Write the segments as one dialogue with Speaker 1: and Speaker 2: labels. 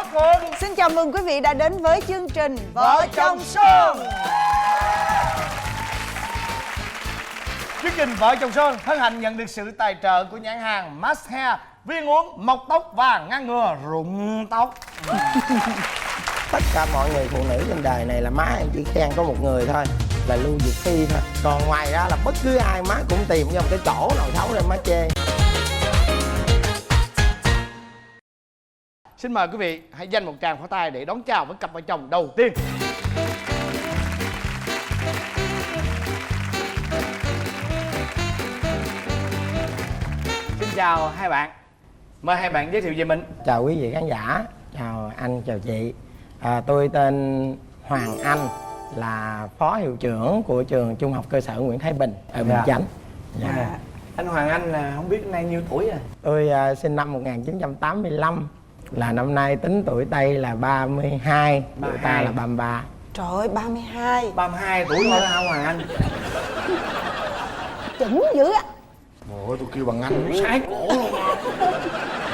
Speaker 1: Quốc Phượng.
Speaker 2: Xin chào mừng quý vị đã đến với chương trình
Speaker 1: Vợ chồng Son. Chương trình Vợ chồng Son hân hạnh nhận được sự tài trợ của nhãn hàng Max Hair, viên uống mọc tóc và ngăn ngừa rụng tóc.
Speaker 3: Tất cả mọi người phụ nữ trên đời này là má em chỉ khen có một người thôi, là Lưu Diệc Phi thôi. Còn ngoài ra là bất cứ ai má cũng tìm cho một cái chỗ nào xấu để má chê.
Speaker 1: Xin mời quý vị hãy dành một tràng pháo tay để đón chào với cặp vợ chồng đầu tiên. Xin chào hai bạn. Mời hai bạn giới thiệu về mình.
Speaker 3: Chào quý vị khán giả, chào anh, chào chị. Tôi tên Hoàng Anh, là phó hiệu trưởng của trường Trung học cơ sở Nguyễn Thái Bình ở Bình Chánh.
Speaker 1: Anh Hoàng Anh là không biết nay nhiêu tuổi rồi?
Speaker 3: Tôi sinh năm 1985, là năm nay tính tuổi Tây là 32, tuổi ta là 33.
Speaker 2: Trời ơi, 32.
Speaker 1: 32 tuổi thôi hả Hoàng Anh?
Speaker 2: Chuẩn dữ á.
Speaker 1: Ôi tôi kêu bằng anh nó sái cổ luôn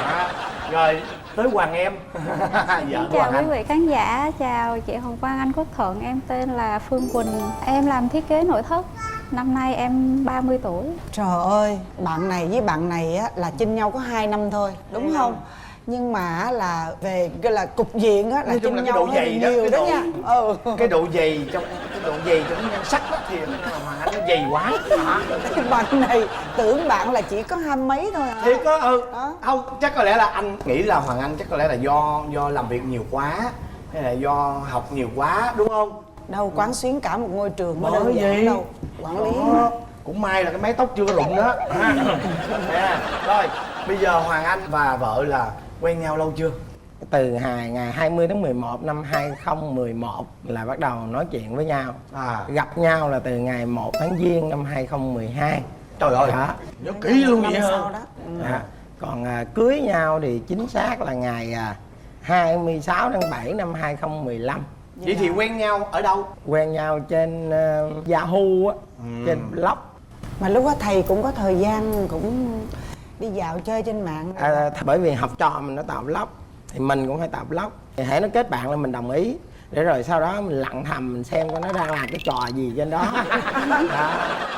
Speaker 1: à. Rồi tới Hoàng em. Vợ của
Speaker 4: Chào
Speaker 1: Hoàng
Speaker 4: quý
Speaker 1: Anh.
Speaker 4: vị khán giả, chào chị Hồng Quang, anh Quốc Thuận. Em tên là Phương Quỳnh, em làm thiết kế nội thất. Năm nay em 30 tuổi.
Speaker 2: Trời ơi, bạn này với bạn này á là chinh nhau có 2 năm thôi, đúng không? Nhưng mà là về cái là cục diện á là
Speaker 1: Nói chung
Speaker 2: chinh
Speaker 1: là cái
Speaker 2: nhau
Speaker 1: độ dày đó,
Speaker 2: nhiều
Speaker 1: cái
Speaker 2: đó
Speaker 1: độ-
Speaker 2: nha.
Speaker 1: Cái độ dày trong cái độ dày trong nhan sắc đó thì Hoàng Anh nó dày quá.
Speaker 2: Bạn này tưởng bạn là chỉ có 20 mấy thôi hả?
Speaker 1: Thiệt có
Speaker 2: Đó.
Speaker 1: không, chắc có lẽ là anh nghĩ là Hoàng Anh chắc có lẽ là do làm việc nhiều quá hay là do học nhiều quá đúng không?
Speaker 2: Đâu quán xuyến cả một ngôi trường có
Speaker 1: Bởi
Speaker 2: đơn giản
Speaker 1: vậy.
Speaker 2: đâu. Quản lý
Speaker 1: Đó. Cũng may là cái mái tóc chưa có rụng đó. Rồi bây giờ Hoàng Anh và vợ là quen nhau lâu chưa?
Speaker 3: Từ ngày 20 tháng 11 năm 2011 là bắt đầu nói chuyện với nhau. Gặp nhau là từ ngày 1 tháng Giêng năm 2012.
Speaker 1: Trời ơi,
Speaker 3: Đó.
Speaker 1: nhớ kỹ luôn
Speaker 2: năm
Speaker 1: vậy
Speaker 2: sau
Speaker 1: hả?
Speaker 2: đó.
Speaker 3: Còn cưới nhau thì chính xác là ngày 26 tháng 7 năm 2015.
Speaker 1: Vậy thì quen nhau ở đâu?
Speaker 3: Quen nhau trên Yahoo á, trên blog.
Speaker 2: Mà lúc đó thầy cũng có thời gian cũng đi dạo chơi trên mạng.
Speaker 3: Bởi vì học trò mình nó tạo blog thì mình cũng phải tạo blog. Thì hãy nó kết bạn là mình đồng ý, để rồi sau đó mình lặng thầm mình xem coi nó đang làm cái trò gì trên đó.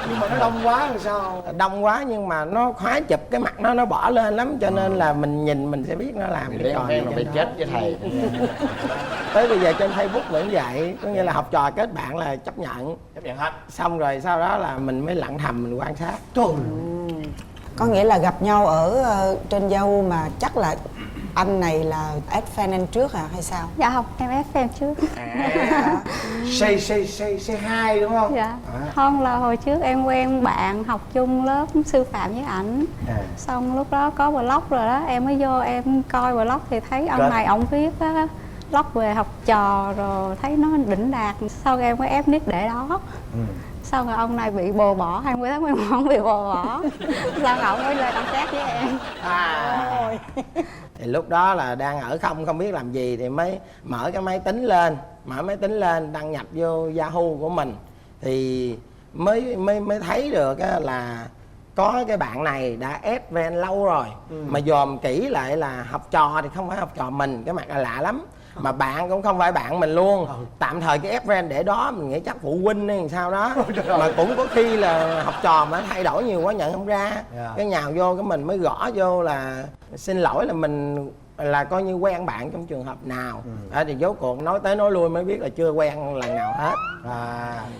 Speaker 1: Nhưng mà nó đông quá rồi sao?
Speaker 3: Đông quá nhưng mà nó khoái chụp cái mặt nó bỏ lên lắm, cho nên là mình nhìn mình sẽ biết nó làm cái trò gì trên đó.
Speaker 1: chết với thầy.
Speaker 3: Tới bây giờ trên Facebook vẫn vậy, có nghĩa là học trò kết bạn là chấp nhận.
Speaker 1: Chấp nhận hết.
Speaker 3: Xong rồi sau đó là mình mới lặng thầm mình quan sát.
Speaker 1: Trời.
Speaker 2: Có nghĩa là gặp nhau ở trên Yahoo mà chắc là anh này là add fan anh trước hả hay sao?
Speaker 4: Dạ không, em ép em trước.
Speaker 1: Say hi đúng không?
Speaker 4: Dạ. Không, là hồi trước em quen bạn học chung lớp sư phạm với ảnh. Xong lúc đó có blog rồi đó, em mới vô em coi blog thì thấy ông này ổng viết á, blog về học trò rồi thấy nó đỉnh đạt. Sau em mới ép nick để đó. Sau rồi ông này bị bồ bỏ, 20 tháng 11 bị bồ bỏ. Sau rồi ông mới lên ông chat với em.
Speaker 3: Thì lúc đó là đang ở không biết làm gì thì mới mở cái máy tính lên, đăng nhập vô Yahoo của mình thì mới thấy được á, là có cái bạn này đã add ven lâu rồi. Mà dòm kỹ lại là học trò thì không phải học trò mình, cái mặt là lạ lắm. Mà bạn cũng không phải bạn mình luôn. Tạm thời cái friend để đó mình nghĩ chắc phụ huynh hay sao đó. Mà cũng có khi là học trò mà thay đổi nhiều quá nhận không ra. Cái nhào vô cái mình mới gõ vô là xin lỗi là mình là coi như quen bạn trong trường hợp nào. Thì rốt cuộc nói tới nói lui mới biết là chưa quen lần nào hết.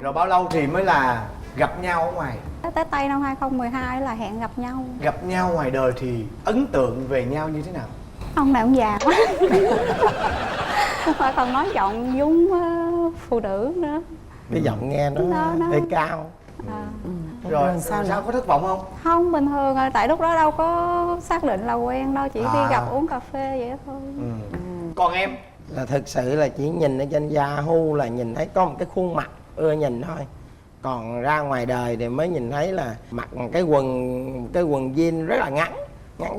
Speaker 1: Rồi bao lâu thì mới là gặp nhau ở ngoài?
Speaker 4: Tới Tây năm 2012 là hẹn gặp nhau.
Speaker 1: Gặp nhau ngoài đời thì ấn tượng về nhau như thế nào?
Speaker 4: Ông này ông già quá. Mà còn nói giọng giống phụ nữ nữa.
Speaker 3: Cái giọng nghe nó hơi cao.
Speaker 1: Rồi sao có thất vọng không?
Speaker 4: Không, bình thường rồi, tại lúc đó đâu có xác định là quen đâu, chỉ đi gặp uống cà phê vậy thôi.
Speaker 1: Còn em?
Speaker 3: Là thực sự là chỉ nhìn ở trên Yahoo là nhìn thấy có một cái khuôn mặt ưa nhìn thôi. Còn ra ngoài đời thì mới nhìn thấy là mặc cái quần jean rất là ngắn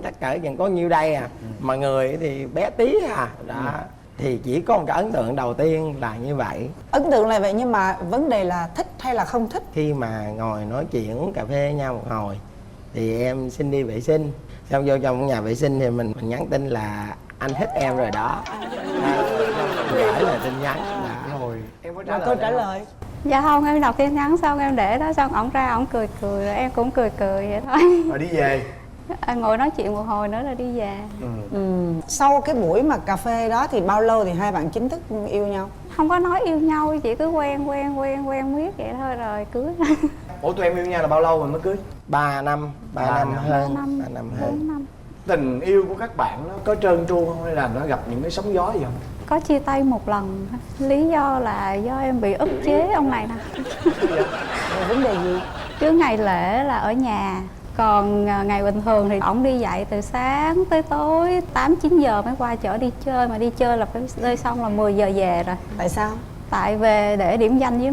Speaker 3: chắc cỡ chừng có nhiêu đây mà người thì bé tí đó. Thì chỉ có một cái ấn tượng đầu tiên là như vậy.
Speaker 2: Ấn tượng là vậy, nhưng mà vấn đề là thích hay là không thích?
Speaker 3: Khi mà ngồi nói chuyện uống cà phê với nhau một hồi thì em xin đi vệ sinh, xong vô trong nhà vệ sinh thì mình nhắn tin là anh thích em rồi đó. Gửi là tin nhắn
Speaker 1: Rồi em có trả
Speaker 2: Rồi
Speaker 1: lời
Speaker 2: câu
Speaker 1: lại
Speaker 2: trả
Speaker 1: không?
Speaker 2: lời.
Speaker 4: Dạ không, em đọc tin nhắn xong em để đó, xong ổng ra ổng cười cười rồi em cũng cười cười vậy thôi.
Speaker 1: Rồi đi về.
Speaker 4: Anh ngồi nói chuyện một hồi nữa là đi về.
Speaker 2: Sau cái buổi mà cà phê đó thì bao lâu thì hai bạn chính thức yêu nhau?
Speaker 4: Không có nói yêu nhau, chỉ cứ quen miết vậy thôi rồi cưới.
Speaker 1: Ủa tụi em yêu nhau là bao lâu rồi mới cưới?
Speaker 3: 3 năm, 3
Speaker 1: Ba
Speaker 3: năm
Speaker 1: năm.
Speaker 3: hơn,
Speaker 4: 3 năm,
Speaker 3: 3 năm
Speaker 4: 4
Speaker 3: hơn.
Speaker 4: năm.
Speaker 1: Tình yêu của các bạn nó có trơn tru không hay là nó gặp những cái sóng gió gì không?
Speaker 4: Có chia tay một lần, lý do là do em bị ức chế ông này nè.
Speaker 2: Rồi vấn đề gì?
Speaker 4: Cứ ngày lễ là ở nhà, còn ngày bình thường thì ổng đi dạy từ sáng tới tối 8-9 giờ mới qua chở đi chơi, mà đi chơi là phải chơi xong là 10 giờ về rồi.
Speaker 2: Tại sao?
Speaker 4: Tại về để điểm danh với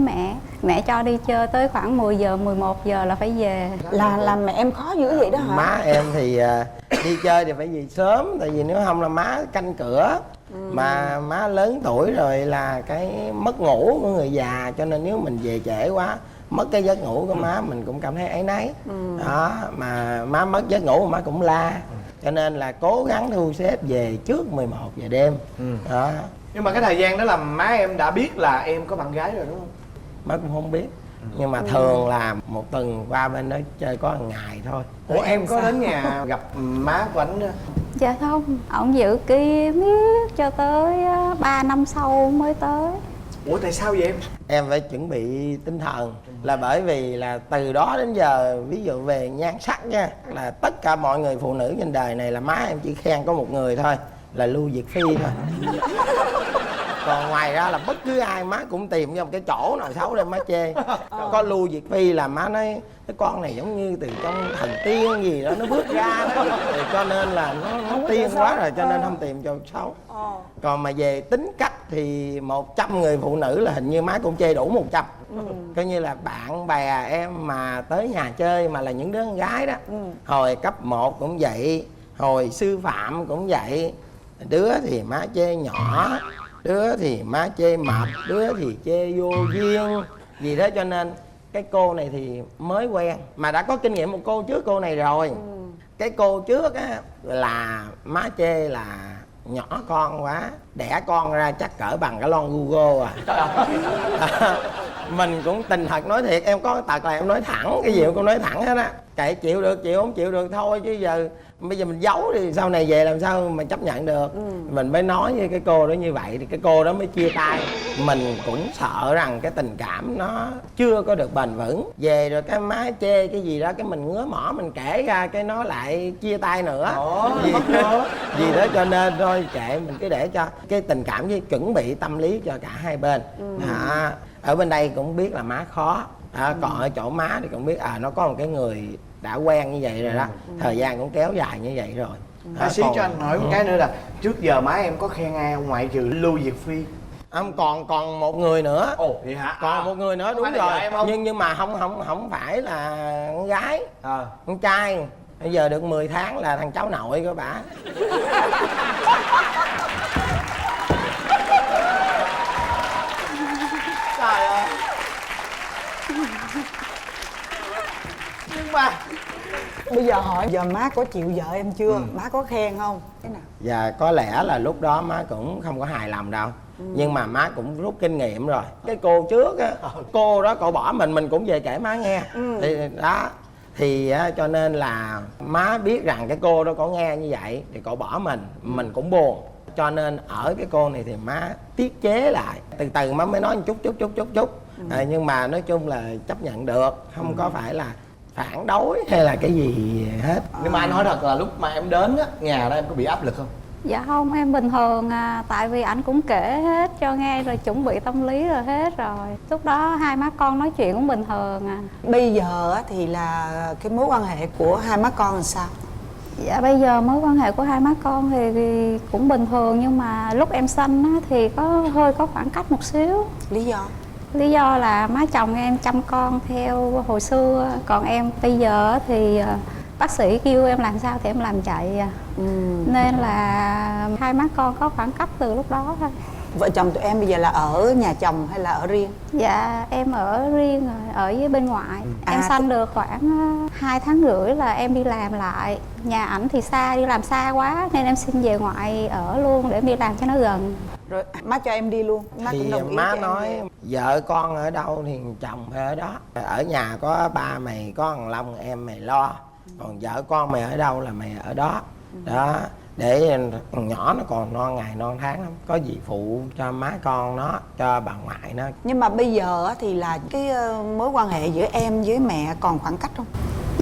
Speaker 4: mẹ cho đi chơi tới khoảng 10 giờ 11 giờ là phải về.
Speaker 2: Là mẹ em khó dữ vậy đó hả?
Speaker 3: Má em thì đi chơi thì phải về sớm, tại vì nếu không là má canh cửa. Mà má lớn tuổi rồi là cái mất ngủ của người già, cho nên nếu mình về trễ quá mất cái giấc ngủ của má mình cũng cảm thấy áy náy. Đó, mà má mất giấc ngủ mà má cũng la. Cho nên là cố gắng thu xếp về trước 11 giờ đêm. Đó,
Speaker 1: Nhưng mà cái thời gian đó là má em đã biết là em có bạn gái rồi đúng không?
Speaker 3: má cũng không biết. Nhưng mà thường là một tuần qua bên đó chơi có 1 ngày thôi.
Speaker 1: Ủa em có đến nhà gặp má của anh đó?
Speaker 4: Dạ không, ổng giữ kín miết cho tới 3 năm sau mới tới.
Speaker 1: Ủa tại sao vậy em?
Speaker 3: Em phải chuẩn bị tinh thần, là bởi vì là từ đó đến giờ, ví dụ về nhan sắc nha, là tất cả mọi người phụ nữ trên đời này là má em chỉ khen có một người thôi, là Lưu Diệc Phi thôi. Còn ngoài ra là bất cứ ai má cũng tìm ra một cái chỗ nào xấu để má chê. Có Lưu Diệc Phi là má nói cái con này giống như từ trong thần tiên gì đó nó bước ra đó. Thì cho nên là nó tiên quá rồi, cho nên không tìm cho xấu. Còn mà về tính cách thì 100 người phụ nữ là hình như má cũng chê đủ 100. Coi như là bạn bè em mà tới nhà chơi mà là những đứa con gái đó, hồi cấp 1 cũng vậy, hồi sư phạm cũng vậy. Đứa thì má chê nhỏ, đứa thì má chê mập, đứa thì chê vô duyên gì đó. Cho nên cái cô này thì mới quen mà đã có kinh nghiệm một cô trước cô này rồi. Cái cô trước á là má chê là nhỏ con quá, đẻ con ra chắc cỡ bằng cái lon Google à. Mình cũng tình thật nói thiệt, em có tật là em nói thẳng, cái gì em cũng nói thẳng hết á. Kệ chịu được chịu, không chịu được thôi, chứ giờ bây giờ mình giấu thì sau này về làm sao mà chấp nhận được. Mình mới nói với cái cô đó như vậy thì cái cô đó mới chia tay. Mình cũng sợ rằng cái tình cảm nó chưa có được bền vững. Về rồi cái má chê cái gì đó, cái mình ngứa mỏ mình kể ra cái nó lại chia tay nữa. Vì đó cho nên thôi kệ, mình cứ để cho cái tình cảm với chuẩn bị tâm lý cho cả hai bên. Ở bên đây cũng biết là má khó. Còn ở chỗ má thì cũng biết nó có một cái người đã quen như vậy rồi đó, thời gian cũng kéo dài như vậy rồi.
Speaker 1: Xí cho anh hỏi một cái nữa là trước giờ má em có khen ai không ngoại trừ Lưu Diệc Phi?
Speaker 3: Còn một người nữa.
Speaker 1: Ồ vậy hả?
Speaker 3: Còn một người nữa,
Speaker 1: Có
Speaker 3: đúng
Speaker 1: phải là vợ
Speaker 3: rồi.
Speaker 1: em không?
Speaker 3: Nhưng mà không phải là con gái, con trai. Bây giờ được 10 tháng là thằng cháu nội của bả.
Speaker 1: Trời ơi. Nhưng mà
Speaker 2: Bây giờ hỏi giờ má có chịu vợ em chưa? Má có khen không? Thế nào?
Speaker 3: Và có lẽ là lúc đó má cũng không có hài lòng đâu. Nhưng mà má cũng rút kinh nghiệm rồi. Cái cô trước á, cô đó cậu bỏ mình cũng về kể má nghe. Thì đó, thì cho nên là má biết rằng cái cô đó có nghe như vậy thì cậu bỏ mình cũng buồn. Cho nên ở cái cô này thì má tiết chế lại, từ từ má mới nói một chút. Nhưng mà nói chung là chấp nhận được, không có phải là phản đối hay là cái gì hết.
Speaker 1: Nhưng mà anh nói thật là lúc mà em đến á, nhà đó em có bị áp lực không?
Speaker 4: Dạ không, em bình thường tại vì ảnh cũng kể hết cho nghe rồi, chuẩn bị tâm lý rồi hết rồi. Lúc đó hai má con nói chuyện cũng bình thường
Speaker 2: Bây giờ á thì là cái mối quan hệ của hai má con làm sao?
Speaker 4: Dạ bây giờ mối quan hệ của hai má con thì cũng bình thường, nhưng mà lúc em sanh á, thì hơi có khoảng cách một xíu.
Speaker 2: Lý do?
Speaker 4: Lý do là má chồng em chăm con theo hồi xưa, còn em bây giờ thì bác sĩ kêu em làm sao thì em làm chạy Nên là hai má con có khoảng cách từ lúc đó thôi.
Speaker 2: Vợ chồng tụi em bây giờ là ở nhà chồng hay là ở riêng?
Speaker 4: Dạ em ở riêng rồi, ở với bên ngoài. Em
Speaker 2: À,
Speaker 4: sanh được khoảng 2 tháng rưỡi là em đi làm lại. Nhà ảnh thì xa, đi làm xa quá nên em xin về ngoại ở luôn để em đi làm cho nó gần.
Speaker 2: Rồi má cho em đi luôn, má cũng
Speaker 3: Thì
Speaker 2: đồng ý
Speaker 3: má
Speaker 2: cho em
Speaker 3: nói
Speaker 2: về.
Speaker 3: vợ con ở đâu thì chồng phải ở đó. Ở nhà có ba mày, có thằng Long em mày lo, còn vợ con mày ở đâu là mày ở đó. Đó, để thằng nhỏ nó còn non ngày non tháng lắm, có gì phụ cho má con nó, cho bà ngoại nó.
Speaker 2: Nhưng mà bây giờ á thì là cái mối quan hệ giữa em với mẹ còn khoảng cách không?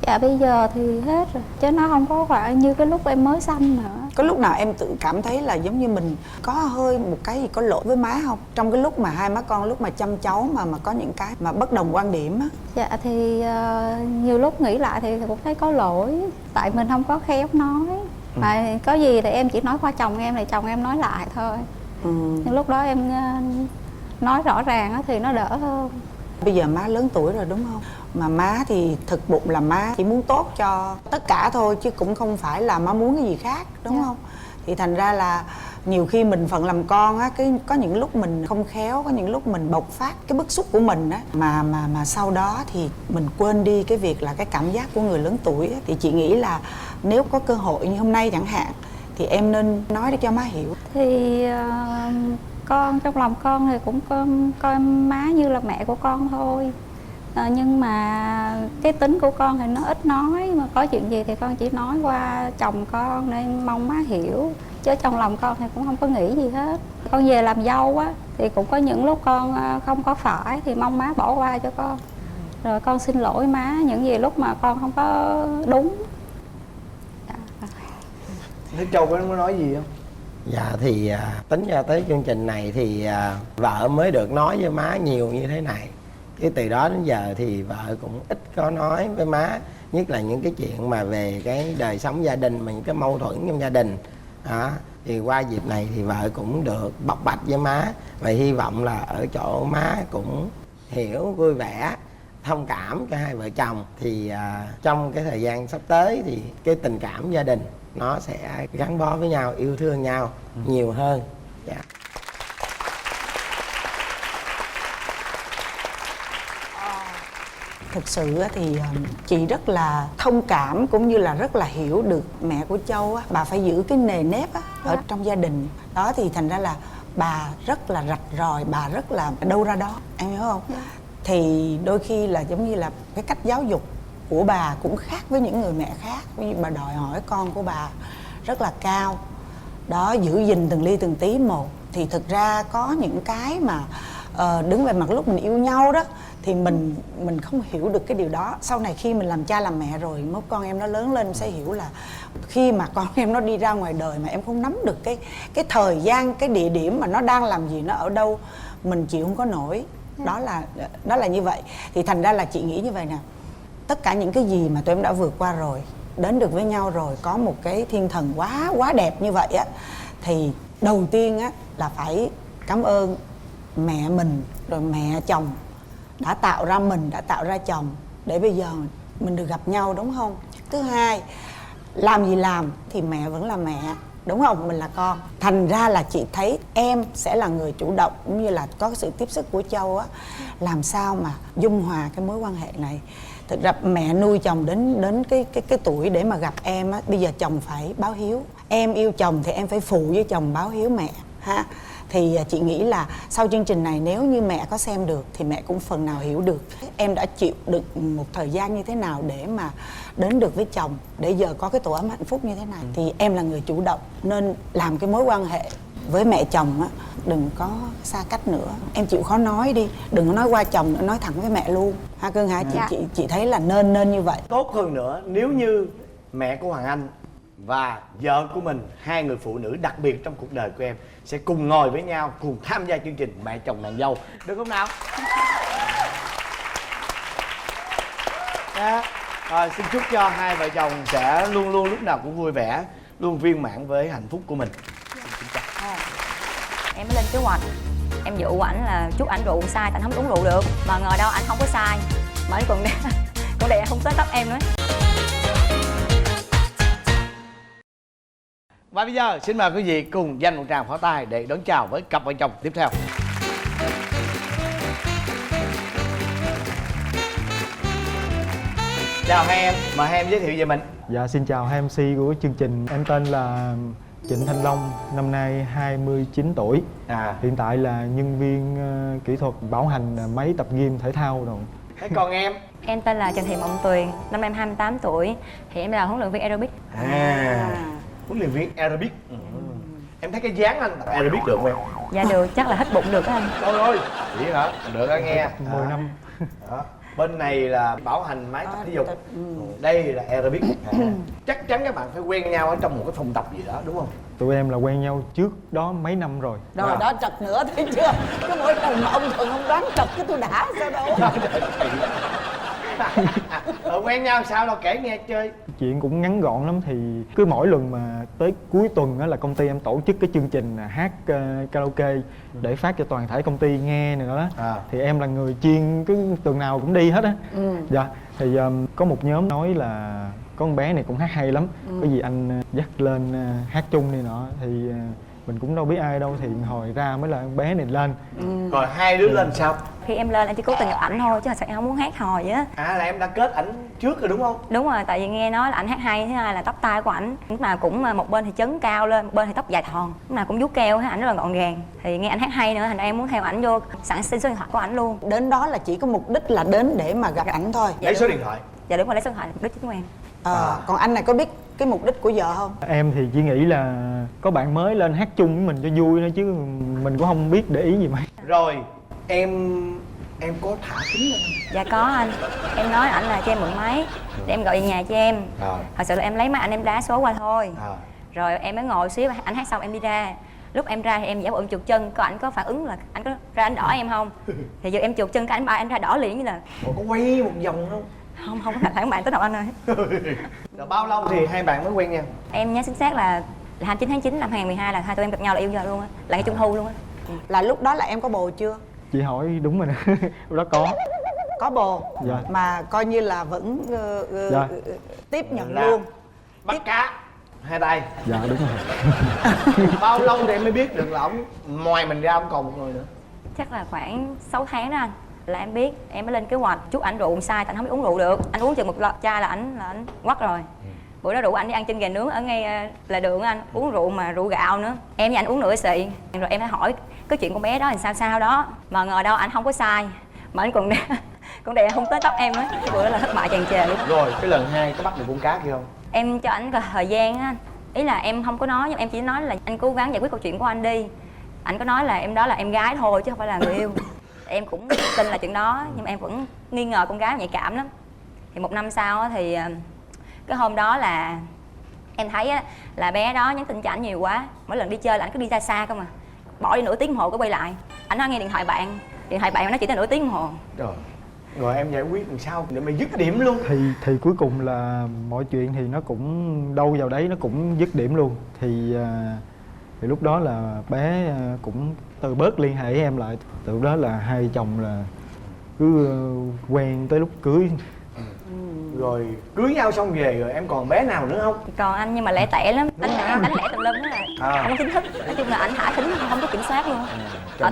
Speaker 4: Dạ bây giờ thì hết rồi, chứ nó không có khoảng như cái lúc em mới sanh nữa.
Speaker 2: Có lúc nào em tự cảm thấy là giống như mình có hơi một cái gì có lỗi với má không? Trong cái lúc mà hai má con lúc mà chăm cháu mà có những cái mà bất đồng quan điểm á.
Speaker 4: Dạ thì nhiều lúc nghĩ lại thì cũng thấy có lỗi. Tại mình không có khéo nói. Mà có gì thì em chỉ nói qua chồng em thì chồng em nói lại thôi. Nhưng lúc đó em nói rõ ràng á thì nó đỡ hơn.
Speaker 2: Bây giờ má lớn tuổi rồi đúng không? Mà má thì thực bụng là má chỉ muốn tốt cho tất cả thôi, chứ cũng không phải là má muốn cái gì khác, đúng không? Thì thành ra là nhiều khi mình phận làm con á, có những lúc mình không khéo, có những lúc mình bộc phát cái bức xúc của mình á, mà sau đó thì mình quên đi cái việc là cái cảm giác của người lớn tuổi á. Thì chị nghĩ là nếu có cơ hội như hôm nay chẳng hạn thì em nên nói để cho má hiểu.
Speaker 4: Thì con trong lòng con thì cũng coi má như là mẹ của con thôi. Nhưng mà cái tính của con thì nó ít nói, mà có chuyện gì thì con chỉ nói qua chồng con nên mong má hiểu. Chứ trong lòng con thì cũng không có nghĩ gì hết. Con về làm dâu á thì cũng có những lúc con không có phải thì mong má bỏ qua cho con. Rồi con xin lỗi má những gì lúc mà con không có đúng.
Speaker 1: Thế Châu có nói gì không?
Speaker 3: Dạ thì tính ra tới chương trình này thì vợ mới được nói với má nhiều như thế này. Chứ từ đó đến giờ thì vợ cũng ít có nói với má. Nhất là những cái chuyện mà về cái đời sống gia đình, mà những cái mâu thuẫn trong gia đình đó. Thì qua dịp này thì vợ cũng được bộc bạch với má. Và hy vọng là ở chỗ má cũng hiểu, vui vẻ, thông cảm cho hai vợ chồng. Thì trong cái thời gian sắp tới thì cái tình cảm gia đình nó sẽ gắn bó với nhau, yêu thương nhau nhiều hơn. Dạ.
Speaker 2: Thực sự thì chị rất là thông cảm cũng như là rất là hiểu được mẹ của Châu á. Bà phải giữ cái nề nếp á, ở trong gia đình đó, thì thành ra là bà rất là rạch ròi, bà rất là đâu ra đó, em hiểu không? Thì đôi khi là giống như là cái cách giáo dục của bà cũng khác với những người mẹ khác. Ví dụ bà đòi hỏi con của bà rất là cao đó, giữ gìn từng ly từng tí một. Thì thực ra có những cái mà đứng về mặt lúc mình yêu nhau đó thì mình không hiểu được cái điều đó. Sau này khi mình làm cha làm mẹ rồi, mốt con em nó lớn lên sẽ hiểu là khi mà con em nó đi ra ngoài đời mà em không nắm được cái thời gian, cái địa điểm mà nó đang làm gì, nó ở đâu, mình chịu không có nổi. Đó là như vậy. Thì thành ra là chị nghĩ như vậy nè, tất cả những cái gì mà tụi em đã vượt qua rồi, đến được với nhau rồi, có một cái thiên thần quá đẹp như vậy á, thì đầu tiên á là phải cảm ơn mẹ mình, rồi mẹ chồng đã tạo ra mình, đã tạo ra chồng để bây giờ mình được gặp nhau, đúng không? Thứ hai, làm gì làm thì mẹ vẫn là mẹ, đúng không? Mình là con. Thành ra là chị thấy em sẽ là người chủ động, cũng như là có cái sự tiếp sức của Châu á, làm sao mà dung hòa cái mối quan hệ này. Thực ra mẹ nuôi chồng đến cái tuổi để mà gặp em á, bây giờ chồng phải báo hiếu. Em yêu chồng thì em phải phụ với chồng báo hiếu mẹ ha. Thì chị nghĩ là sau chương trình này nếu như mẹ có xem được thì mẹ cũng phần nào hiểu được em đã chịu được một thời gian như thế nào để mà đến được với chồng, để giờ có cái tổ ấm hạnh phúc như thế này. Thì em là người chủ động nên làm cái mối quan hệ với mẹ chồng á, đừng có xa cách nữa. Em chịu khó nói đi, đừng có nói qua chồng nữa, nói thẳng với mẹ luôn ha Cưng hả? Chị thấy là nên như vậy.
Speaker 1: Tốt hơn nữa nếu như mẹ của Hoàng Anh và vợ của mình, hai người phụ nữ đặc biệt trong cuộc đời của em, sẽ cùng ngồi với nhau, cùng tham gia chương trình Mẹ Chồng Nàng Dâu, được không nào? Rồi, xin chúc cho hai vợ chồng sẽ luôn luôn lúc nào cũng vui vẻ, luôn viên mãn với hạnh phúc của mình.
Speaker 5: Em mới lên kế hoạch, em dụ ảnh là chúc ảnh rượu sai, tại anh không uống rượu được, mà ngờ đâu anh không có sai, mà anh còn đè không tới tóc em nữa.
Speaker 1: Và bây giờ xin mời quý vị cùng dành một tràng pháo tay để đón chào với cặp vợ chồng tiếp theo. Chào hai em, mời hai em giới thiệu về mình.
Speaker 6: Dạ xin chào hai MC của chương trình. Em tên là Trịnh Thanh Long, năm nay 29 tuổi. Hiện tại là nhân viên kỹ thuật bảo hành máy tập gym thể thao rồi.
Speaker 1: Thế còn em?
Speaker 5: Em tên là Trần Thị Mộng Tuyền, năm nay em 28 tuổi. Thì em là huấn luyện viên aerobic.
Speaker 1: Huấn luyện viên aerobic. Em thấy cái dáng anh tập aerobic được không em?
Speaker 5: Dạ được, chắc là hết bụng được á anh.
Speaker 1: Thôi ơi, vậy hả? Được á nghe.
Speaker 6: 10 năm.
Speaker 1: Đó. Bên này là bảo hành máy tập thể dục, đây là aerobic. Chắc chắn các bạn phải quen nhau ở trong một cái phòng tập gì đó đúng không?
Speaker 6: Tụi em là quen nhau trước đó mấy năm rồi.
Speaker 2: Rồi đó, trật nữa thấy chưa? Cái mỗi lần mà ông Thuận ông đoán trật cái tôi đã sao đâu.
Speaker 1: Quen nhau sao đâu, kể nghe chơi.
Speaker 6: Chuyện cũng ngắn gọn lắm, thì cứ mỗi lần mà tới cuối tuần á là công ty em tổ chức cái chương trình hát karaoke để phát cho toàn thể công ty nghe nữa. Thì em là người chuyên cứ tuần nào cũng đi hết á. Dạ, thì có một nhóm nói là có con bé này cũng hát hay lắm, có gì anh dắt lên hát chung đi nọ. Thì mình cũng đâu biết ai đâu, thì hồi ra mới là con bé này lên.
Speaker 1: Rồi hai đứa lên sao?
Speaker 5: Khi em lên em chỉ cố tình gặp ảnh thôi chứ thật sự em không muốn hát hò vậy á.
Speaker 1: Là em đã kết ảnh trước rồi đúng không?
Speaker 5: Đúng rồi, tại vì nghe nói là ảnh hát hay, thứ hai là tóc tai của ảnh lúc nào cũng một bên thì chấn cao lên, một bên thì tóc dài thòn, lúc nào cũng vuốt keo, ảnh rất là gọn gàng. Thì nghe ảnh hát hay nữa, thành ra em muốn theo ảnh vô, sẵn xin số điện thoại của ảnh luôn.
Speaker 2: Đến đó là chỉ có mục đích là đến để mà gặp ảnh thôi.
Speaker 1: Lấy số điện thoại.
Speaker 5: Dạ đúng rồi, lấy số điện thoại đích chính của em.
Speaker 2: Còn anh này có biết cái mục đích của vợ không?
Speaker 6: Em thì chỉ nghĩ là có bạn mới lên hát chung với mình cho vui thôi, chứ mình cũng không biết để ý gì mấy.
Speaker 1: Rồi em có thả thính không?
Speaker 5: Dạ có anh. Em nói ảnh là cho em mượn máy để em gọi về nhà cho em. Thật sự là em lấy máy anh em đá số qua thôi. Rồi em mới ngồi xíu, ảnh hát xong em đi ra. Lúc em ra thì em giả bộ em chuột chân, có ảnh có phản ứng là ảnh có ra ảnh đỏ em không? Thì giờ em chuột chân cái ảnh ba anh ra đỏ liền như là.
Speaker 1: Ủa, có quay một vòng không?
Speaker 5: Không có phản bạn tới đâu anh ơi.
Speaker 1: Rồi bao lâu thì hai bạn mới quen nhau?
Speaker 5: Em nhớ chính xác là 29 tháng 9 năm 2012 là hai tụi em gặp nhau là yêu giờ luôn á, là ngày trung thu luôn á.
Speaker 2: Là lúc đó là em có bồ chưa?
Speaker 6: Chị hỏi đúng rồi nè. Lúc đó
Speaker 2: Có bồ.
Speaker 6: Dạ.
Speaker 2: Mà coi như là vẫn
Speaker 6: Dạ.
Speaker 2: tiếp nhận luôn.
Speaker 1: Bắt cá hai tay.
Speaker 6: Dạ đúng rồi.
Speaker 1: Bao lâu thì em mới biết được là ổng ngoài mình ra ổng còn một người nữa?
Speaker 5: Chắc là khoảng 6 tháng đó anh. Là em biết, em mới lên kế hoạch chút ảnh rượu sai, tại anh không biết uống rượu được. Anh uống chừng một chai là ảnh quắt rồi. Bữa đó rủ anh đi ăn chân gà nướng ở ngay lề đường anh, uống rượu mà rượu gạo nữa. Em với anh uống nửa xị. Rồi em mới hỏi cái chuyện con bé đó là sao đó. Mà ngờ đâu anh không có sai. Mà anh còn đè không tới tóc em á. Cái bữa đó là thất bại tràn trề luôn.
Speaker 1: Rồi cái lần hai có bắt được con cá kia không?
Speaker 5: Em cho ảnh thời gian á. Ý là em không có nói, nhưng em chỉ nói là anh cố gắng giải quyết câu chuyện của anh đi. Anh có nói là em đó là em gái thôi chứ không phải là người yêu. Em cũng tin là chuyện đó, nhưng mà em vẫn nghi ngờ con gái nhạy cảm lắm. Thì một năm sau thì cái hôm đó là em thấy là bé đó nhắn tin cho ảnh nhiều quá. Mỗi lần đi chơi là ảnh cứ đi ra xa không à. Bỏ đi nửa tiếng đồng hồ có quay lại. Ảnh nói nghe điện thoại bạn nó chỉ tới nửa tiếng đồng hồ.
Speaker 1: Rồi em giải quyết làm sao để mà dứt điểm luôn?
Speaker 6: Thì cuối cùng là mọi chuyện thì nó cũng đâu vào đấy, nó cũng dứt điểm luôn. Thì lúc đó là bé cũng từ bớt liên hệ với em lại. Từ đó là hai chồng là cứ quen tới lúc cưới.
Speaker 1: Rồi cưới nhau xong về rồi em còn bé nào nữa không?
Speaker 5: Còn anh nhưng mà lẻ tẻ lắm, anh lẻ tùm lum đó là không có chính thức. Nói chung là anh thả thính không có kiểm soát luôn.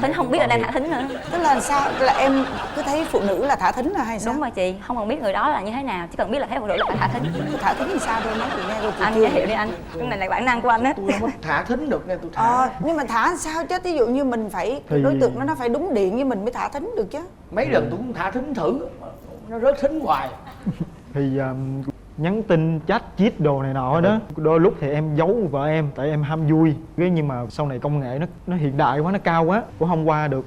Speaker 5: Thính không biết là đang thả thính nữa.
Speaker 2: Tức là sao? Là em cứ thấy phụ nữ là thả thính là hay sao?
Speaker 5: Đúng rồi chị, không cần biết người đó là như thế nào, chỉ cần biết là thấy phụ nữ là phải thả thính.
Speaker 2: Thả thính thì sao thôi nói chị nghe rồi chị
Speaker 5: Anh
Speaker 2: chưa
Speaker 5: giới thiệu đi anh, cái này là bản năng của anh á.
Speaker 1: Tôi không có thả thính được nha, tôi thả.
Speaker 2: Nhưng mà thả sao chứ? Ví dụ như mình phải đối tượng nó phải đúng điện như mình mới thả thính được chứ.
Speaker 1: Mấy lần tôi cũng thả thính thử, nó rớt thính hoài.
Speaker 6: Thì nhắn tin chat chít đồ này nọ đó. Đôi lúc thì em giấu vợ em tại em ham vui, nhưng mà sau này công nghệ nó hiện đại quá, nó cao quá, cũng không qua được.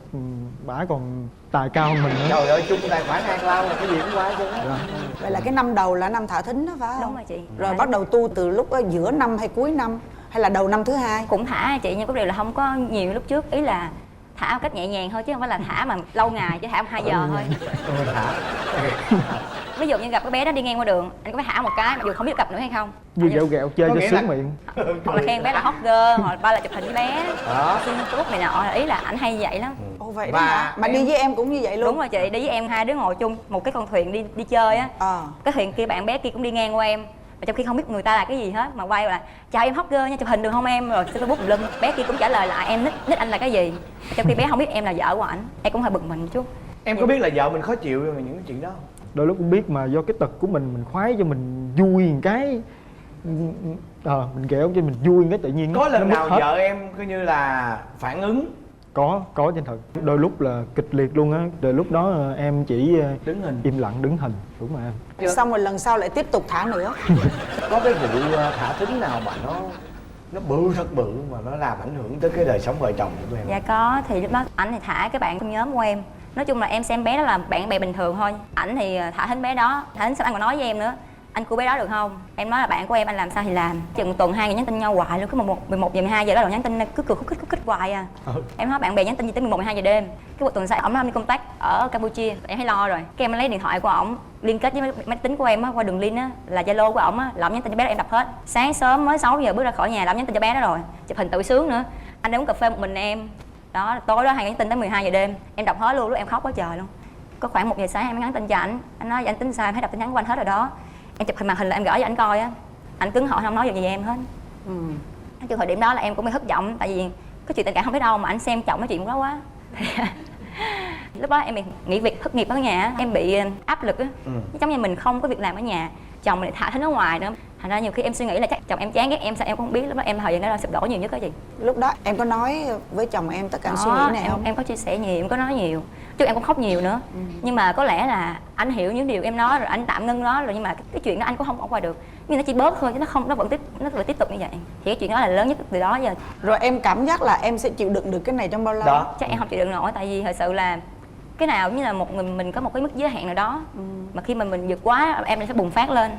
Speaker 6: Bả còn tài cao hơn mình nữa.
Speaker 1: Trời ơi, chung tài khoản hai lao là cái gì cũng qua chứ.
Speaker 2: Vậy là cái năm đầu là năm thả thính đó phải không?
Speaker 5: Đúng rồi chị.
Speaker 2: Rồi bắt đầu tu từ lúc giữa năm hay cuối năm hay là đầu năm thứ hai?
Speaker 5: Cũng thả chị, nhưng có điều là không có nhiều lúc trước, ý là thả một cách nhẹ nhàng thôi chứ không phải là thả mà lâu ngày, chứ thả 2 giờ thôi.
Speaker 1: Thả.
Speaker 5: Ví dụ như gặp cái bé đó đi ngang qua đường, anh có phải thả một cái mặc dù không biết gặp nữa hay không?
Speaker 6: Vui ghẹo ghẹo chơi cho sướng miệng.
Speaker 5: Hoặc là khen bé là hot girl, hoặc ba là chụp hình với bé xin Facebook này nọ, ý là ảnh hay như vậy lắm.
Speaker 2: Ồ vậy đó hả? Mà đi với em cũng như vậy luôn?
Speaker 5: Đúng rồi chị, đi với em hai đứa ngồi chung một cái con thuyền đi chơi á. Cái thuyền kia bạn bé kia cũng đi ngang qua em, Và trong khi không biết người ta là cái gì hết mà quay lại chào em hot girl nha, chụp hình được không em, rồi trên Facebook lum. Bé kia cũng trả lời lại em nick anh là cái gì, trong khi bé không biết em là vợ của ảnh. Em cũng hơi bực mình một chút.
Speaker 1: Em có biết là vợ mình khó chịu về những cái chuyện đó không?
Speaker 6: Đôi lúc cũng biết mà do cái tật của mình khoái cho mình vui một cái, mình kẹo cho mình vui một cái tự nhiên
Speaker 1: Có lần
Speaker 6: mất
Speaker 1: nào
Speaker 6: hết.
Speaker 1: vợ em coi như là phản ứng?
Speaker 6: Có chân thật, đôi lúc là kịch liệt luôn á. Rồi lúc đó em chỉ
Speaker 1: Đứng hình.
Speaker 6: im lặng đứng hình, đúng rồi em.
Speaker 2: Xong rồi lần sau lại tiếp tục thả nữa.
Speaker 1: Có cái vụ thả thính nào mà nó bự thật bự mà nó làm ảnh hưởng tới cái đời sống vợ chồng của em?
Speaker 5: Dạ có, thì lúc đó ảnh thì thả cái bạn trong nhóm của em. Nói chung là em xem bé đó là bạn bè bình thường thôi. Ảnh thì thả thính bé đó, thả thính xong anh còn nói với em nữa, anh cứu bé đó được không? Em nói là bạn của em, anh làm sao thì làm. Chừng tuần 2 ngày nhắn tin nhau hoài luôn, cứ 11 giờ 12 giờ đó rồi nhắn tin cứ khúc khích hoài à. Em nói bạn bè nhắn tin gì tới 11 12 giờ đêm. Cái một tuần sau ổng nói đi công tác ở Campuchia, em thấy lo rồi. Cái em lấy điện thoại của ổng liên kết với máy tính của em á, qua đường link á, là Zalo của ổng á, là ổng nhắn tin cho bé đó em đọc hết. Sáng sớm mới 6 giờ bước ra khỏi nhà là ổng nhắn tin cho bé đó rồi, chụp hình tự sướng nữa. Anh đang uống cà phê một mình em. Đó, tối đó 2 ngày nhắn tin tới 12 giờ đêm, em đọc hết luôn, lúc em khóc quá trời luôn. Có khoảng 1 giờ sáng em mới nhắn tin cho ảnh, anh nói anh tính sao, em thấy đọc tin nhắn của anh hết rồi đó. Em chụp hình màn hình là em gửi cho anh coi á, anh cứng họng không nói gì em hết. Nói chung thời điểm đó là em cũng bị thất vọng, tại vì cái chuyện tình cảm không biết đâu mà anh xem trọng cái chuyện đó quá. Lúc đó em bị nghỉ việc, thất nghiệp ở nhà, em bị áp lực á, giống như mình không có việc làm ở nhà, chồng mình thả thính ở ngoài nữa. Thành ra nhiều khi em suy nghĩ là chắc chồng em chán ghét em sao em cũng không biết. Lúc đó em thời gian đó là sụp đổ nhiều nhất cái gì.
Speaker 2: Lúc đó em có nói với chồng em tất cả suy nghĩ này không?
Speaker 5: Em có chia sẻ nhiều, em có nói nhiều, chứ em cũng khóc nhiều nữa. Nhưng mà có lẽ là anh hiểu những điều em nói rồi, anh tạm ngưng nó rồi, nhưng mà cái chuyện đó anh cũng không bỏ qua được. Nhưng nó chỉ bớt thôi chứ nó vẫn tiếp tục như vậy. Thì cái chuyện đó là lớn nhất từ đó giờ.
Speaker 2: Rồi em cảm giác là em sẽ chịu đựng được cái này trong bao lâu?
Speaker 1: Đó.
Speaker 5: Chắc em không chịu đựng nổi, tại vì thật sự là cái nào như là một người mình có một cái mức giới hạn nào đó, mà khi mà mình vượt quá em sẽ bùng phát lên.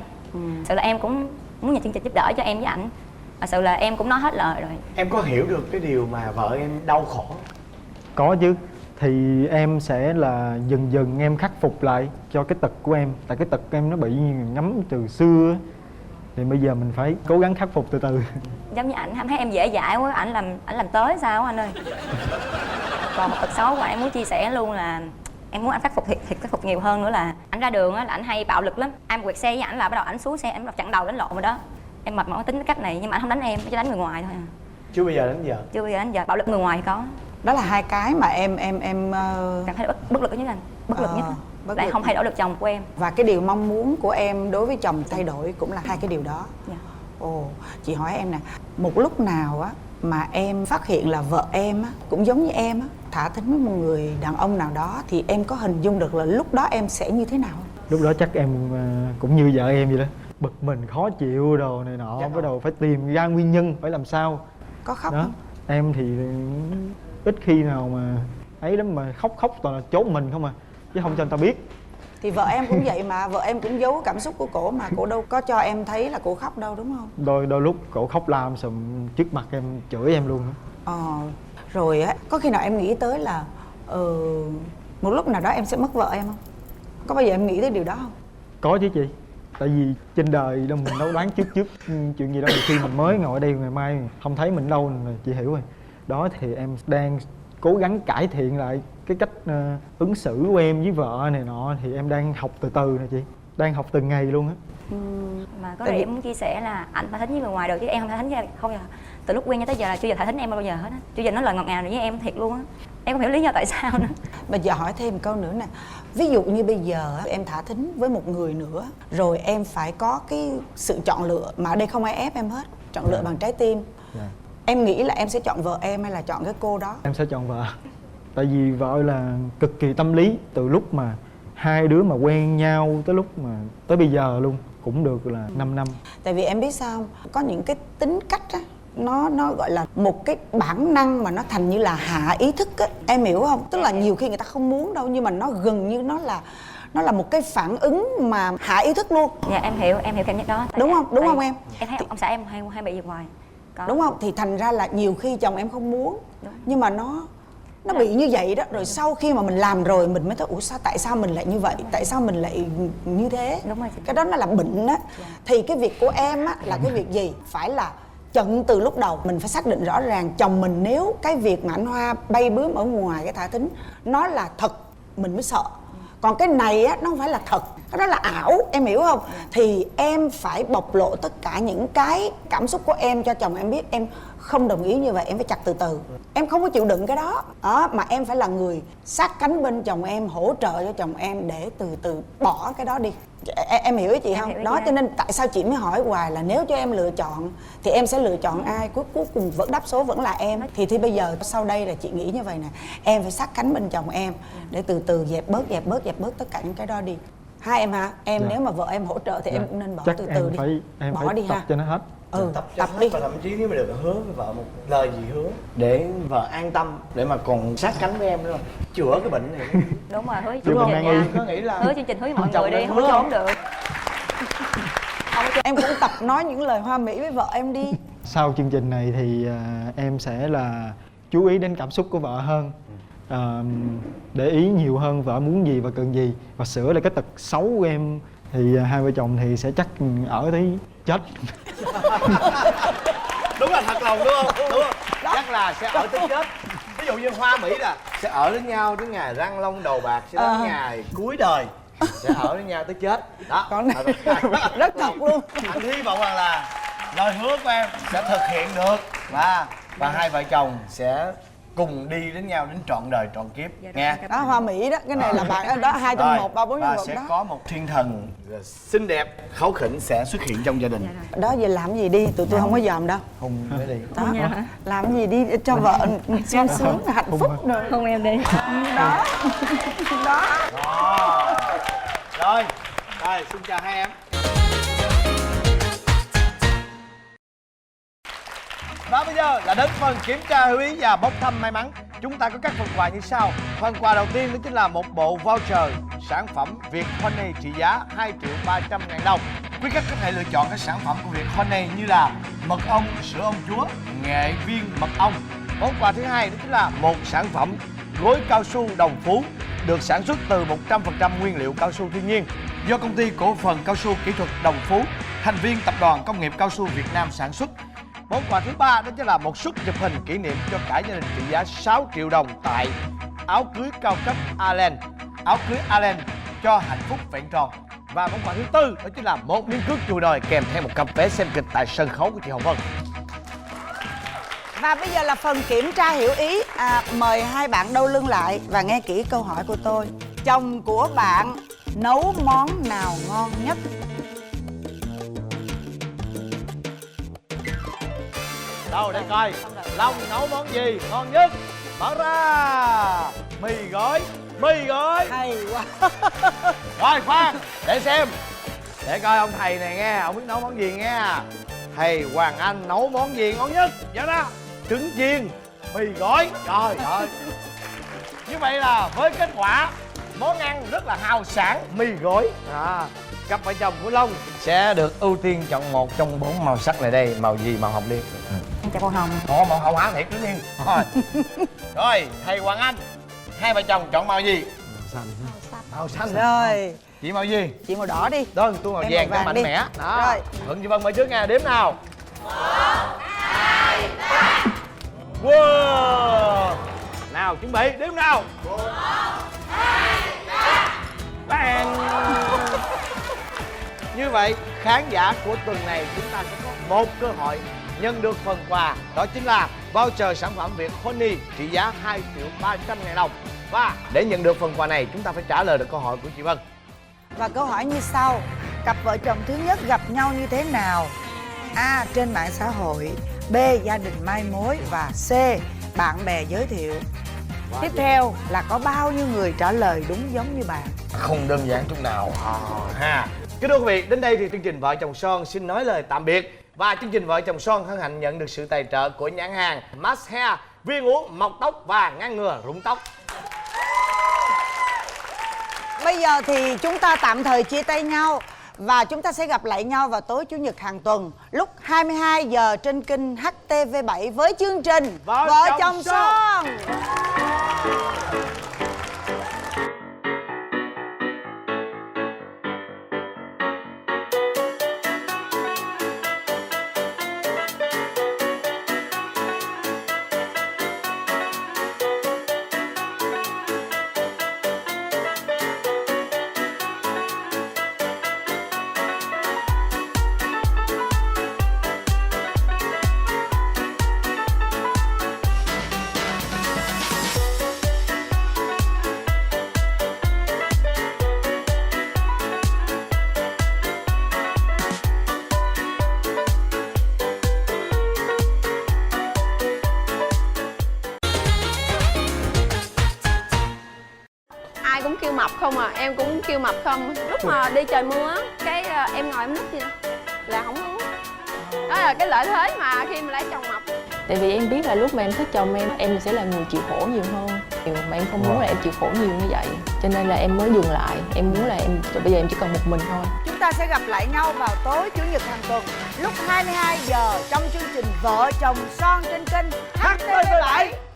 Speaker 5: Sự là em cũng muốn nhà chương trình giúp đỡ cho em với ảnh. Thật sự là em cũng nói hết lời rồi.
Speaker 1: Em có hiểu được cái điều mà vợ em đau khổ?
Speaker 6: Có chứ, thì em sẽ là dần dần em khắc phục lại cho cái tật của em. Tại cái tật của em nó bị ngấm từ xưa, thì bây giờ mình phải cố gắng khắc phục từ từ.
Speaker 5: Giống như ảnh thấy em dễ dãi quá, ảnh làm tới sao anh ơi. Còn một tật xấu mà em muốn chia sẻ luôn là em muốn anh khắc phục thì khắc phục nhiều hơn nữa là ảnh ra đường á là ảnh hay bạo lực lắm. Em quẹt xe với ảnh là bắt đầu ảnh xuống xe, ảnh chặn đầu đánh lộn rồi đó. Em mệt mỏi tính cái cách này, nhưng mà ảnh không đánh em, chỉ đánh người ngoài thôi à.
Speaker 1: Chưa bao giờ đến giờ?
Speaker 5: Chưa bao giờ đánh giờ, bạo lực người ngoài thì có.
Speaker 2: Đó là hai cái mà em
Speaker 5: Cảm thấy bất lực nhất anh, bất lực nhất. Lại không thay đổi được chồng của em.
Speaker 2: Và cái điều mong muốn của em đối với chồng thay đổi cũng là hai cái điều đó.
Speaker 5: Dạ.
Speaker 2: Ồ, chị hỏi em nè, một lúc nào á mà em phát hiện là vợ em á cũng giống như em á, thả thính với một người đàn ông nào đó, thì em có hình dung được là lúc đó em sẽ như thế nào?
Speaker 6: Lúc đó chắc em cũng như vợ em vậy đó, bực mình khó chịu đồ này nọ, bắt đầu phải tìm ra nguyên nhân phải làm sao.
Speaker 2: Có khóc
Speaker 6: Đó,
Speaker 2: không?
Speaker 6: em thì ít khi nào mà ấy lắm, mà khóc toàn là trốn mình không à, chứ không cho người ta biết.
Speaker 2: Thì vợ em cũng vậy mà, vợ em cũng giấu cảm xúc của cổ mà, cổ đâu có cho em thấy là cổ khóc đâu, đúng không?
Speaker 6: Đôi lúc cổ khóc la sùm trước mặt em, chửi em luôn.
Speaker 2: Rồi á, có khi nào em nghĩ tới là một lúc nào đó em sẽ mất vợ em không? Có bao giờ em nghĩ tới điều đó không?
Speaker 6: Có chứ chị, tại vì trên đời đâu mình đâu đoán trước chuyện gì đâu. Khi mình mới ngồi ở đây, ngày mai không thấy mình đâu là chị hiểu rồi. Đó thì em đang cố gắng cải thiện lại cái cách ứng xử của em với vợ này nọ, thì em đang học từ từ nè chị, đang học từng ngày luôn á.
Speaker 5: Mà có điều em muốn chia sẻ là anh thả thính với người ngoài được chứ em không thả thính với không. Từ lúc quen nhau tới giờ là chưa giờ thả thính em bao giờ hết á, chưa giờ nói lời ngọt ngào với em thiệt luôn á. Em không hiểu lý do tại sao nữa.
Speaker 2: Bây giờ hỏi thêm một câu nữa nè, ví dụ như bây giờ em thả thính với một người nữa, rồi em phải có cái sự chọn lựa, mà ở đây không ai ép em hết, chọn lựa bằng trái tim. Em nghĩ là em sẽ chọn vợ em hay là chọn cái cô đó?
Speaker 6: Em sẽ chọn vợ, tại vì vợ là cực kỳ tâm lý. Từ lúc mà hai đứa mà quen nhau tới lúc mà tới bây giờ luôn cũng được là 5 năm.
Speaker 2: Tại vì em biết sao không? Có những cái tính cách á, nó gọi là một cái bản năng mà nó thành như là hạ ý thức á, em hiểu không? Tức là nhiều khi người ta không muốn đâu, nhưng mà nó gần như nó là một cái phản ứng mà hạ ý thức luôn.
Speaker 5: Dạ em hiểu cảm giác đó.
Speaker 2: Đúng không? Đúng không em?
Speaker 5: Em thấy ông xã em hay bị gì hoài. Có.
Speaker 2: Đúng không? Thì thành ra là nhiều khi chồng em không muốn, nhưng mà nó bị như vậy đó. Rồi sau khi mà mình làm rồi mình mới thấy ủa sao, tại sao mình lại như vậy, tại sao mình lại như thế.
Speaker 5: Đúng rồi.
Speaker 2: Cái đó nó là bệnh á. Thì cái việc của em á là cái việc gì? Phải là chận từ lúc đầu mình phải xác định rõ ràng chồng mình, nếu cái việc mà anh Hoa bay bướm ở ngoài cái thả thính nó là thật mình mới sợ. còn cái này á nó không phải là thật, cái đó là ảo, em hiểu không? Thì em phải bộc lộ tất cả những cái cảm xúc của em cho chồng em biết em không đồng ý như vậy, em phải chặt từ từ. Em không có chịu đựng cái đó mà em phải là người sát cánh bên chồng em, hỗ trợ cho chồng em để từ từ bỏ cái đó đi. Em hiểu ý chị không?
Speaker 5: hiểu
Speaker 2: Đó
Speaker 5: chị.
Speaker 2: cho nên tại sao chị mới hỏi hoài là nếu cho em lựa chọn thì em sẽ lựa chọn ai? Cuối cùng vẫn đáp số vẫn là em. Thì bây giờ sau đây là chị nghĩ như vậy nè, em phải sát cánh bên chồng em để từ từ dẹp bớt tất cả những cái đó đi. Hai em hả? Em nếu mà vợ em hỗ trợ thì em cũng nên bỏ
Speaker 6: Chắc
Speaker 2: từ từ
Speaker 6: em
Speaker 2: đi.
Speaker 6: phải em
Speaker 2: bỏ
Speaker 6: phải
Speaker 2: đi
Speaker 6: tập
Speaker 2: ha.
Speaker 6: cho nó hết.
Speaker 1: Tập cho hết,
Speaker 2: đi.
Speaker 1: và thậm chí nếu mà được hứa với vợ một lời gì hứa để vợ an tâm, để mà còn sát cánh với em nữa, chữa cái bệnh này.
Speaker 5: Đúng rồi, hứa
Speaker 6: Đúng
Speaker 5: chương
Speaker 6: không?
Speaker 5: trình
Speaker 6: Đang
Speaker 5: nha.
Speaker 6: y.
Speaker 1: Có nghĩ là
Speaker 5: Hứa chương trình hứa với mọi
Speaker 1: chồng
Speaker 5: người đi,
Speaker 1: em
Speaker 5: không
Speaker 1: hứa
Speaker 5: có
Speaker 1: không?
Speaker 5: trốn được.
Speaker 2: Em cũng tập nói những lời hoa mỹ với vợ em đi.
Speaker 6: Sau chương trình này thì em sẽ là chú ý đến cảm xúc của vợ hơn, để ý nhiều hơn vợ muốn gì và cần gì, và sửa lại cái tật xấu của em. Thì hai vợ chồng thì sẽ chắc ở tới chết.
Speaker 1: Đúng là thật lòng đúng không? Đúng không? Chắc là sẽ ở tới chết. Ví dụ như hoa mỹ là sẽ ở với nhau đến ngày răng long đầu bạc, sẽ đến ngày cuối đời sẽ ở với nhau tới chết. Đó.
Speaker 2: Còn này rất thật luôn.
Speaker 1: Anh hy vọng rằng là lời hứa của em sẽ thực hiện được, và hai vợ chồng sẽ cùng đi đến nhau đến trọn đời trọn kiếp nghe.
Speaker 2: Đó hoa mỹ đó, cái này là bạn đó 2 trong 1, 3, 4 trong
Speaker 1: và
Speaker 2: 1
Speaker 1: sẽ
Speaker 2: đó.
Speaker 1: có một thiên thần xinh đẹp kháu khỉnh sẽ xuất hiện trong gia đình.
Speaker 2: Đó giờ làm gì đi, tụi tôi không có dòm đâu.
Speaker 1: Hùng mới đi.
Speaker 2: Đó. Làm gì đi cho vợ sung sướng hạnh phúc rồi.
Speaker 5: Không em đi.
Speaker 2: Đó. Đó.
Speaker 1: Rồi, xin chào hai em. Và bây giờ là đến phần kiểm tra hữu ý và bốc thăm may mắn. Chúng ta có các phần quà như sau. Phần quà đầu tiên đó chính là một bộ voucher sản phẩm Việt Honey trị giá 2.300.000 đồng. Quý khách có thể lựa chọn các sản phẩm của Việt Honey như là mật ong, sữa ong chúa, nghệ viên mật ong. Món quà thứ hai đó chính là một sản phẩm gối cao su Đồng Phú được sản xuất từ 100% nguyên liệu cao su thiên nhiên do công ty cổ phần cao su kỹ thuật Đồng Phú, thành viên tập đoàn công nghiệp cao su Việt Nam sản xuất. Món quà thứ ba đó chính là một suất chụp hình kỷ niệm cho cả gia đình trị giá 6 triệu đồng tại áo cưới cao cấp Allen. Áo cưới Allen cho hạnh phúc vẹn tròn. Và món quà thứ tư đó chính là một miếng cước chùi đồi kèm theo một cặp vé xem kịch tại sân khấu của chị Hồng Vân.
Speaker 2: Và bây giờ là phần kiểm tra hiểu ý. Mời hai bạn đâu lưng lại và nghe kỹ câu hỏi của tôi. Chồng của bạn nấu món nào ngon nhất?
Speaker 1: Đâu để coi Long nấu món gì ngon nhất. Mở ra. Mì gói.
Speaker 2: Hay quá.
Speaker 1: Rồi khoan, để xem. Để coi ông thầy này nghe, ông biết nấu món gì nghe. Thầy Hoàng Anh nấu món gì ngon nhất? Dạ đó. Trứng chiên, mì gói. Trời ơi. Như vậy là với kết quả món ăn rất là hào sản, mì gói. Cặp vợ chồng của Long sẽ được ưu tiên chọn một trong 4 màu sắc này đây. Màu gì? Màu hồng đi.
Speaker 5: Em chào cô Hồng.
Speaker 1: Ồ, màu hồng hả? Thiệt đương nhiên. Rồi, thầy Hoàng Anh, hai vợ chồng chọn màu gì? Màu xanh.
Speaker 2: Rồi,
Speaker 1: Chị màu gì?
Speaker 2: chị màu đỏ đi.
Speaker 1: Tôi màu
Speaker 2: Em
Speaker 1: vàng
Speaker 2: màu
Speaker 1: cho
Speaker 2: vàng
Speaker 1: mạnh
Speaker 2: đi.
Speaker 1: mẽ. Đó.
Speaker 2: Rồi.
Speaker 1: Thuận chị Vân mời trước nha, đếm nào. 1, 2, 3. Wow. Nào, chuẩn bị, đếm nào. 1, 2, 3. Bang. Như vậy, khán giả của tuần này chúng ta sẽ có một cơ hội nhận được phần quà. Đó chính là voucher sản phẩm Việt Honey trị giá 2.300.000 đồng. Và để nhận được phần quà này, chúng ta phải trả lời được câu hỏi của chị Vân.
Speaker 2: Và câu hỏi như sau. Cặp vợ chồng thứ nhất gặp nhau như thế nào? A. Trên mạng xã hội. B. Gia đình mai mối. Và C. Bạn bè giới thiệu. Tiếp theo là có bao nhiêu người trả lời đúng giống như bạn?
Speaker 1: Không đơn giản chút nào. Kính thưa quý vị, đến đây thì chương trình Vợ Chồng Son xin nói lời tạm biệt. Và chương trình Vợ Chồng Son hân hạnh nhận được sự tài trợ của nhãn hàng Max Hair, viên uống mọc tóc và ngăn ngừa rụng tóc.
Speaker 2: Bây giờ thì chúng ta tạm thời chia tay nhau và chúng ta sẽ gặp lại nhau vào tối Chủ nhật hàng tuần lúc 22 giờ trên kênh HTV7 với chương trình
Speaker 1: Vợ Chồng
Speaker 2: Son.
Speaker 7: ai cũng kêu mập không à, em cũng kêu mập không. Lúc mà đi trời mưa cái em ngồi em núp vậy là không ướt. Đó là cái lợi thế mà khi mà lấy chồng mập.
Speaker 8: Tại vì em biết là lúc mà em thích chồng em sẽ là người chịu khổ nhiều hơn. Mà em không muốn là em chịu khổ nhiều như vậy. Cho nên là em mới dừng lại. Em muốn là bây giờ em chỉ cần một mình thôi.
Speaker 2: Chúng ta sẽ gặp lại nhau vào tối Chủ nhật hàng tuần lúc 22 giờ trong chương trình Vợ chồng son trên kênh HTV7.